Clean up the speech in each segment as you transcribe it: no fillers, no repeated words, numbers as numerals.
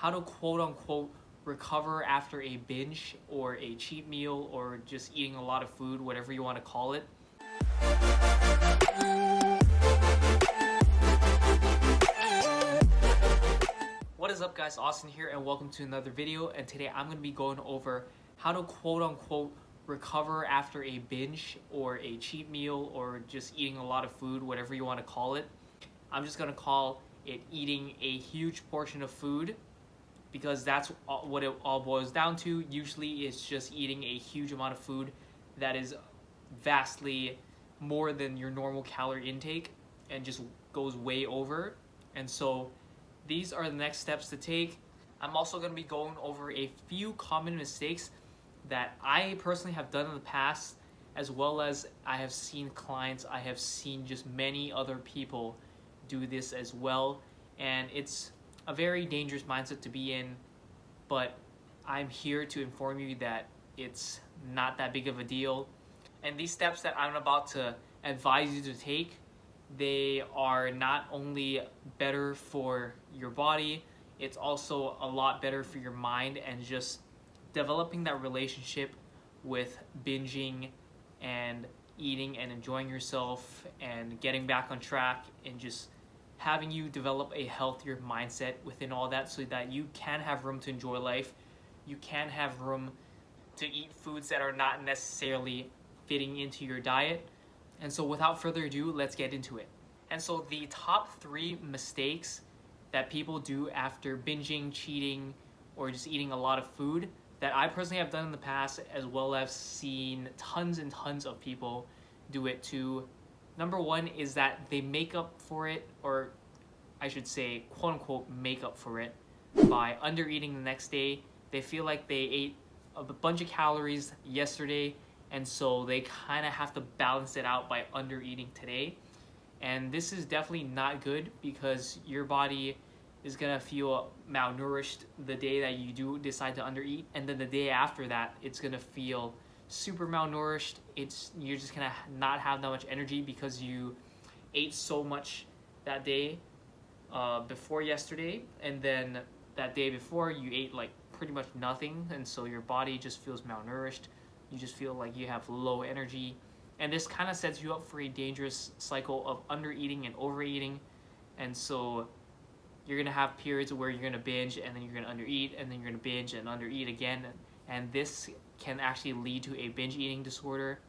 how to quote unquote recover after a binge or a cheat meal or just eating a lot of food, whatever you want to call it. What is up, guys? Austin here, and welcome to another video. And today I'm going to be going over how to quote unquote recover after a binge or a cheat meal or just eating a lot of food, whatever you want to call it. I'm just going to call it eating a huge portion of food, because that's what it all boils down to. Usually it's just eating a huge amount of food that is vastly more than your normal calorie intake and just goes way over. And so these are the next steps to take. I'm also going to be going over a few common mistakes that I personally have done in the past, as well as I have seen clients, I have seen just many other people do this as well. And it's a very dangerous mindset to be in, but I'm here to inform you that it's not that big of a deal. And these steps that I'm about to advise you to take, they are not only better for your body, it's also a lot better for your mind, and just developing that relationship with binging and eating and enjoying yourself and getting back on track, and just having you develop a healthier mindset within all that, so that you can have room to enjoy life. You can have room to eat foods that are not necessarily fitting into your diet. And so without further ado, let's get into it. And so the top 3 mistakes that people do after binging, cheating, or just eating a lot of food that I personally have done in the past, as well as seen tons and tons of people do it too. Number 1 is that they make up for it, or I should say, quote unquote, make up for it by under eating the next day. They feel like they ate a bunch of calories yesterday, and so they kind of have to balance it out by under eating today. And this is definitely not good, because your body is gonna feel malnourished the day that you do decide to under eat, and then the day after that, it's gonna feel super malnourished. You're just gonna not have that much energy because you ate so much that day before yesterday, and then that day before you ate like pretty much nothing, and so your body just feels malnourished. You just feel like you have low energy, and this kind of sets you up for a dangerous cycle of under eating and overeating. And so you're gonna have periods where you're gonna binge, and then you're gonna under eat, and then you're gonna binge and under eat again, and this can actually lead to a binge eating disorder.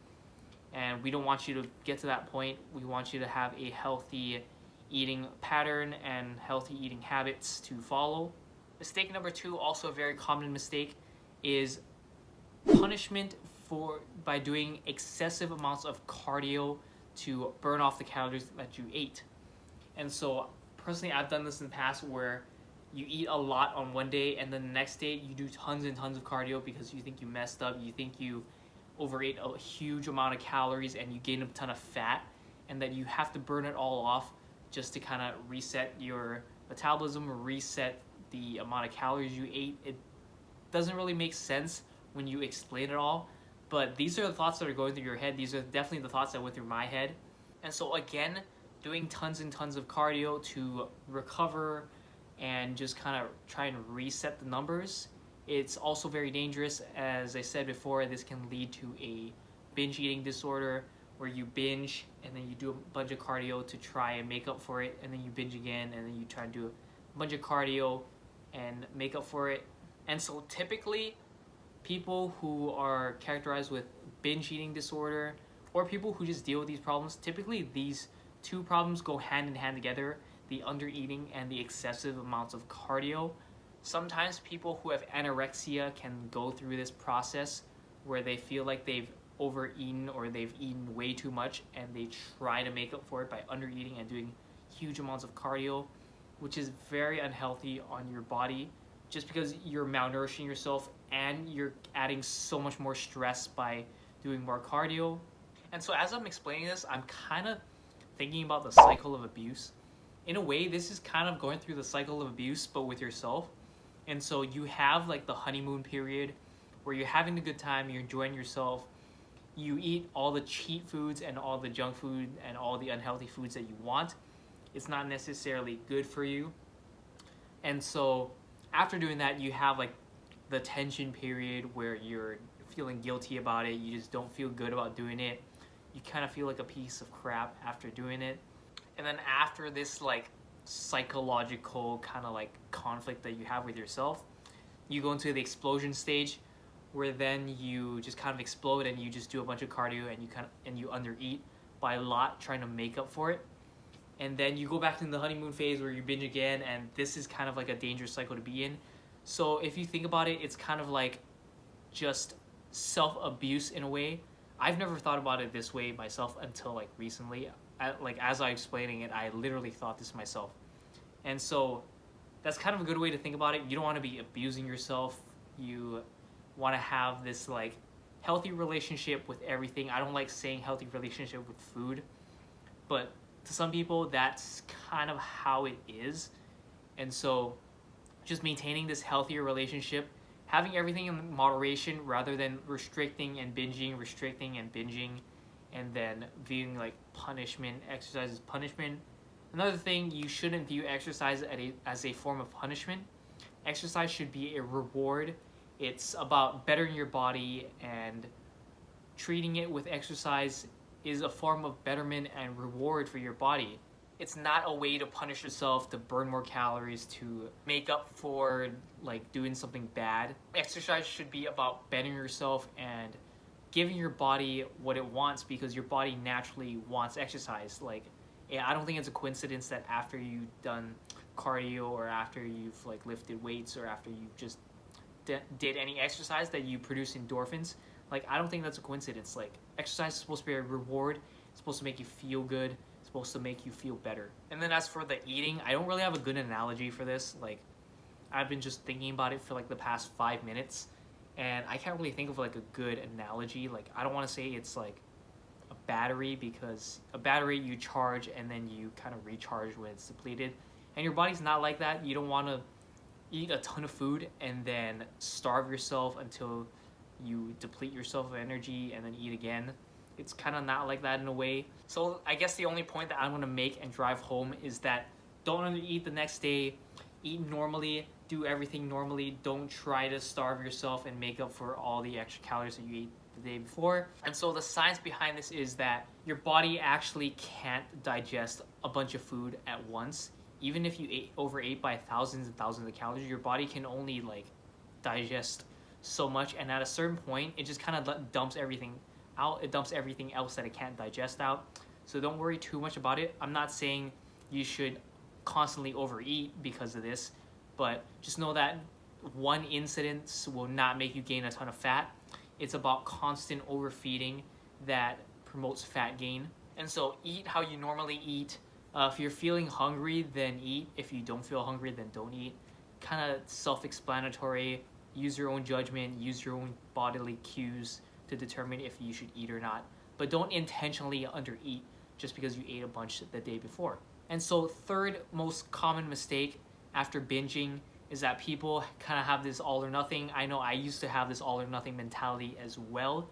And we don't want you to get to that point. We want you to have a healthy eating pattern and healthy eating habits to follow. Mistake number 2, also a very common mistake, is punishment by doing excessive amounts of cardio to burn off the calories that you ate. And so personally, I've done this in the past, where you eat a lot on one day, and then the next day you do tons and tons of cardio because you think you messed up, you think you overate a huge amount of calories and you gain a ton of fat, and that you have to burn it all off just to kind of reset your metabolism or reset the amount of calories you ate. It doesn't really make sense when you explain it all, but these are the thoughts that are going through your head. These are definitely the thoughts that went through my head. And so again, doing tons and tons of cardio to recover and just kind of try and reset the numbers, it's also very dangerous. As I said before, this can lead to a binge eating disorder, where you binge and then you do a bunch of cardio to try and make up for it, and then you binge again, and then you try and do a bunch of cardio and make up for it. And so typically, people who are characterized with binge eating disorder, or people who just deal with these problems, typically these 2 problems go hand in hand together: the under eating and the excessive amounts of cardio. Sometimes people who have anorexia can go through this process where they feel like they've overeaten or they've eaten way too much, and they try to make up for it by under eating and doing huge amounts of cardio, which is very unhealthy on your body, just because you're malnourishing yourself and you're adding so much more stress by doing more cardio. And so as I'm explaining this, I'm kind of thinking about the cycle of abuse. In a way, this is kind of going through the cycle of abuse, but with yourself. And so you have like the honeymoon period where you're having a good time, you're enjoying yourself, you eat all the cheat foods and all the junk food and all the unhealthy foods that you want. It's not necessarily good for you. And so after doing that, you have like the tension period where you're feeling guilty about it. You just don't feel good about doing it. You kind of feel like a piece of crap after doing it. And then after this like psychological kind of like conflict that you have with yourself, you go into the explosion stage, where then you just kind of explode and you just do a bunch of cardio and you undereat by a lot, trying to make up for it. And then you go back into the honeymoon phase where you binge again, and this is kind of like a dangerous cycle to be in. So if you think about it, it's kind of like just self-abuse in a way. I've never thought about it this way myself until like recently. Like as I'm explaining it, I literally thought this myself. And so that's kind of a good way to think about it. You don't want to be abusing yourself. You want to have this like healthy relationship with everything. I don't like saying healthy relationship with food, but to some people that's kind of how it is. And so just maintaining this healthier relationship, having everything in moderation rather than restricting and binging, and then viewing like punishment, exercise as punishment. Another thing, you shouldn't view exercise as a form of punishment. Exercise should be a reward. It's about bettering your body, and treating it with exercise is a form of betterment and reward for your body. It's not a way to punish yourself, to burn more calories, to make up for like doing something bad. Exercise should be about bettering yourself and giving your body what it wants, because your body naturally wants exercise. Like, I don't think it's a coincidence that after you've done cardio, or after you've like lifted weights, or after you just did any exercise, that you produce endorphins. Like, I don't think that's a coincidence. Like, exercise is supposed to be a reward. It's supposed to make you feel good. It's supposed to make you feel better. And then as for the eating, I don't really have a good analogy for this. Like, I've been just thinking about it for like the past 5 minutes, and I can't really think of like a good analogy. Like, I don't want to say it's like a battery, because a battery you charge and then you kind of recharge when it's depleted. And your body's not like that. You don't want to eat a ton of food and then starve yourself until you deplete yourself of energy and then eat again. It's kind of not like that in a way. So I guess the only point that I'm going to make and drive home is that don't undereat the next day. Eat normally. Do everything normally. Don't try to starve yourself and make up for all the extra calories that you ate the day before. And so the science behind this is that your body actually can't digest a bunch of food at once. Even if you overate by thousands and thousands of calories, your body can only like digest so much, and at a certain point it just kind of dumps everything out. It dumps everything else that it can't digest out. So don't worry too much about it. I'm not saying you should constantly overeat because of this, but just know that one incident will not make you gain a ton of fat. It's about constant overfeeding that promotes fat gain. And so eat how you normally eat. If you're feeling hungry, then eat. If you don't feel hungry, then don't eat. Kind of self-explanatory. Use your own judgment, use your own bodily cues to determine if you should eat or not. But don't intentionally undereat just because you ate a bunch the day before. And so third most common mistake after binging is that people kind of have this all or nothing. I know I used to have this all or nothing mentality as well.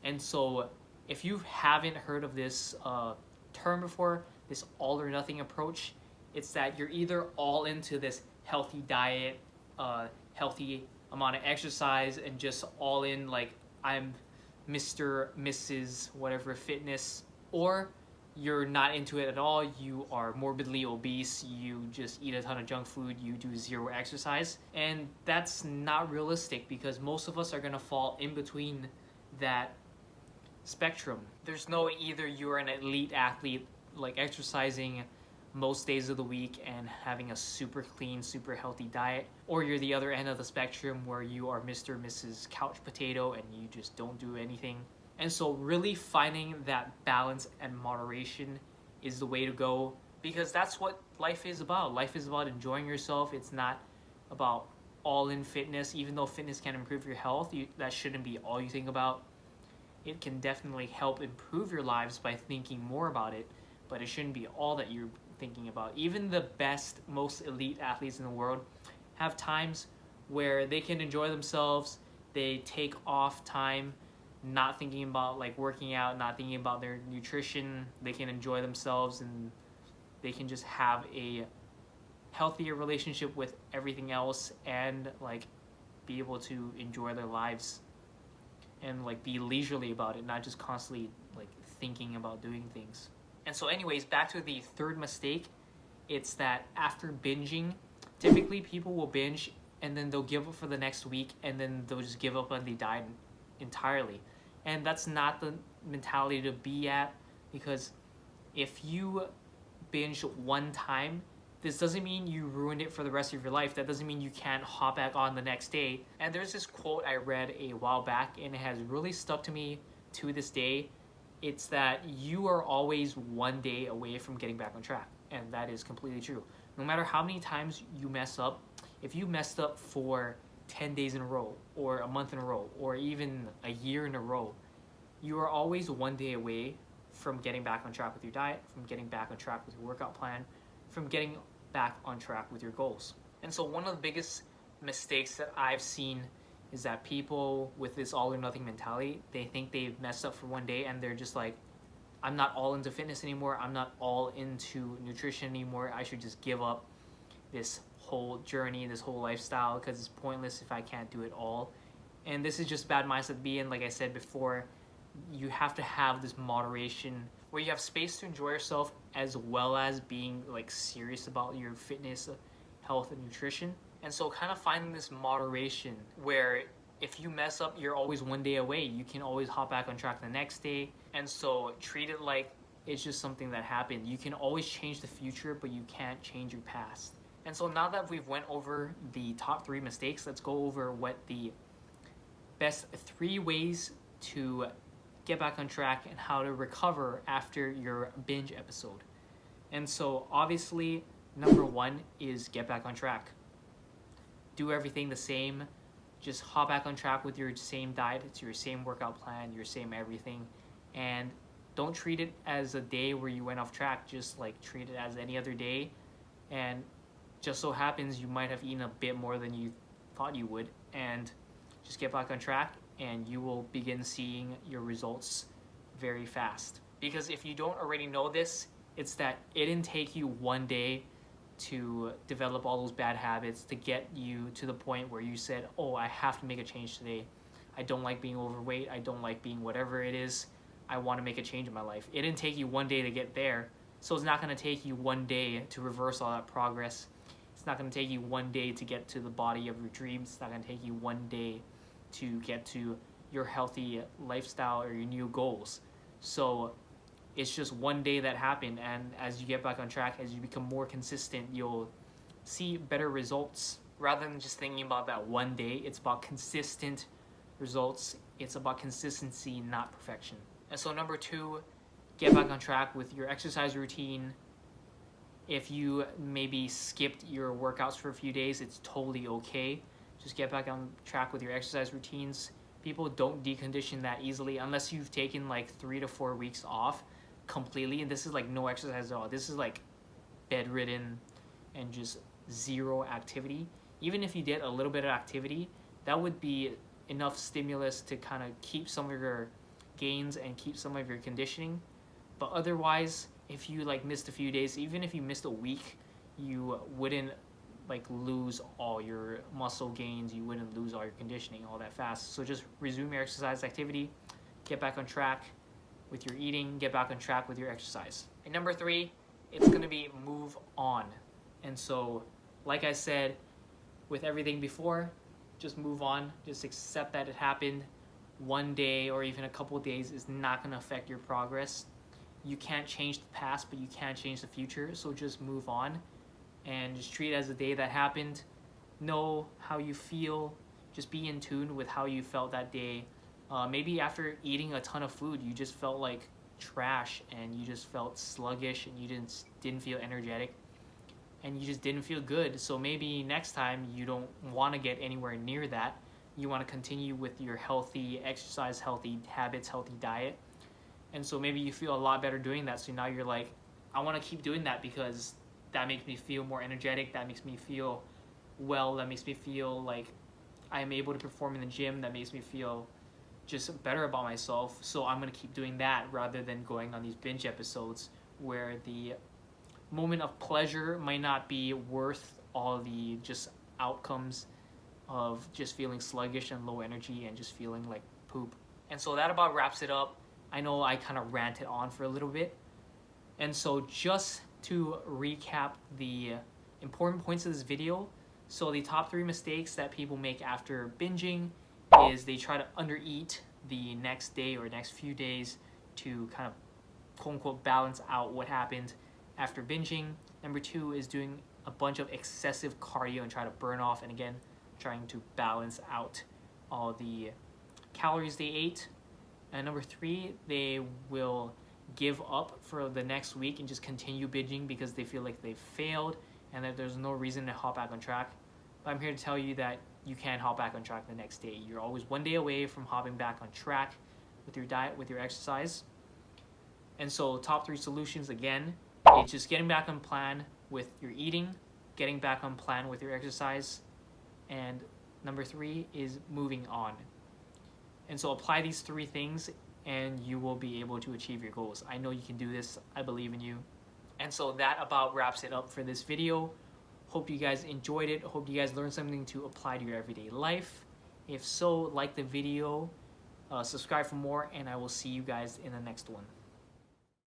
And so if you haven't heard of this term before, this all or nothing approach, it's that you're either all into this healthy diet, healthy amount of exercise, and just all in like I'm Mr., Mrs., whatever fitness, or you're not into it at all. You are morbidly obese, you just eat a ton of junk food, you do zero exercise. And that's not realistic, because most of us are gonna fall in between that spectrum. There's no either you're an elite athlete like exercising most days of the week and having a super clean, super healthy diet, or you're the other end of the spectrum where you are Mr., Mrs. Couch Potato and you just don't do anything. And so really finding that balance and moderation is the way to go, because that's what life is about. Life is about enjoying yourself. It's not about all-in fitness. Even though fitness can improve your health, that shouldn't be all you think about. It can definitely help improve your lives by thinking more about it, but it shouldn't be all that you're thinking about. Even the best, most elite athletes in the world have times where they can enjoy themselves. They take off time not thinking about like working out, not thinking about their nutrition. They can enjoy themselves, and they can just have a healthier relationship with everything else, and like be able to enjoy their lives and like be leisurely about it, not just constantly like thinking about doing things. And so anyways, back to the third mistake. It's that after binging, typically people will binge and then they'll give up for the next week, and then they'll just give up on the diet entirely. And that's not the mentality to be at, because if you binge one time, this doesn't mean you ruined it for the rest of your life. That doesn't mean you can't hop back on the next day. And there's this quote I read a while back, and it has really stuck to me to this day. It's that you are always one day away from getting back on track. And that is completely true. No matter how many times you mess up, if you messed up for 10 days in a row, or a month in a row, or even a year in a row, you are always one day away from getting back on track with your diet, from getting back on track with your workout plan, from getting back on track with your goals. And so one of the biggest mistakes that I've seen is that people with this all or nothing mentality, they think they've messed up for one day and they're just like, I'm not all into fitness anymore, I'm not all into nutrition anymore, I should just give up this whole journey, this whole lifestyle, because it's pointless if I can't do it all. And this is just a bad mindset to be in. Like I said before, you have to have this moderation where you have space to enjoy yourself, as well as being like serious about your fitness, health, and nutrition. And so kind of finding this moderation where if you mess up, you're always one day away. You can always hop back on track the next day. And so treat it like it's just something that happened. You can always change the future, but you can't change your past. And so now that we've went over the top 3 mistakes, let's go over what the best 3 ways to get back on track and how to recover after your binge episode. And so obviously, number 1 is get back on track. Do everything the same. Just hop back on track with your same diet, it's your same workout plan, your same everything. And don't treat it as a day where you went off track. Just like treat it as any other day. And just so happens you might have eaten a bit more than you thought you would, and just get back on track and you will begin seeing your results very fast. Because if you don't already know this, it's that it didn't take you one day to develop all those bad habits to get you to the point where you said, oh, I have to make a change today. I don't like being overweight, I don't like being whatever it is, I want to make a change in my life. It didn't take you one day to get there, so it's not going to take you one day to reverse all that progress. It's not going to take you one day to get to the body of your dreams. It's not going to take you one day to get to your healthy lifestyle or your new goals. So it's just one day that happened, and as you get back on track, as you become more consistent, you'll see better results. Rather than just thinking about that one day, it's about consistent results. It's about consistency, not perfection. And so number 2, get back on track with your exercise routine. If you maybe skipped your workouts for a few days, it's totally okay. Just get back on track with your exercise routines. People don't decondition that easily unless you've taken like 3 to 4 weeks off completely. And this is like no exercise at all. This is like bedridden and just zero activity. Even if you did a little bit of activity, that would be enough stimulus to kind of keep some of your gains and keep some of your conditioning. But otherwise, if you like missed a few days, even if you missed a week, you wouldn't like lose all your muscle gains, you wouldn't lose all your conditioning all that fast. So just resume your exercise activity, get back on track with your eating, get back on track with your exercise. And number 3, it's gonna be move on. And so, like I said, with everything before, just move on, just accept that it happened. One day or even a couple of days is not gonna affect your progress. You can't change the past, but you can change the future. So just move on and just treat it as a day that happened. Know how you feel. Just be in tune with how you felt that day. Maybe after eating a ton of food, you just felt like trash and you just felt sluggish and you didn't feel energetic and you just didn't feel good. So maybe next time you don't want to get anywhere near that. You want to continue with your healthy exercise, healthy habits, healthy diet. And so maybe you feel a lot better doing that. So now you're like, I want to keep doing that because that makes me feel more energetic. That makes me feel well. That makes me feel like I'm able to perform in the gym. That makes me feel just better about myself. So I'm going to keep doing that rather than going on these binge episodes where the moment of pleasure might not be worth all the just outcomes of just feeling sluggish and low energy and just feeling like poop. And so that about wraps it up. I know I kind of ranted on for a little bit. And so just to recap the important points of this video, so the top 3 mistakes that people make after binging is they try to undereat the next day or next few days to kind of quote unquote balance out what happened after binging. Number 2 is doing a bunch of excessive cardio and try to burn off, and again trying to balance out all the calories they ate. And number 3, they will give up for the next week and just continue binging because they feel like they've failed and that there's no reason to hop back on track. But I'm here to tell you that you can hop back on track the next day. You're always one day away from hopping back on track with your diet, with your exercise. And so top 3 solutions, again, it's just getting back on plan with your eating, getting back on plan with your exercise, and number 3 is moving on. And so apply these 3 things and you will be able to achieve your goals. I know you can do this. I believe in you. And so that about wraps it up for this video. Hope you guys enjoyed it. Hope you guys learned something to apply to your everyday life. If so, like the video, subscribe for more, and I will see you guys in the next one.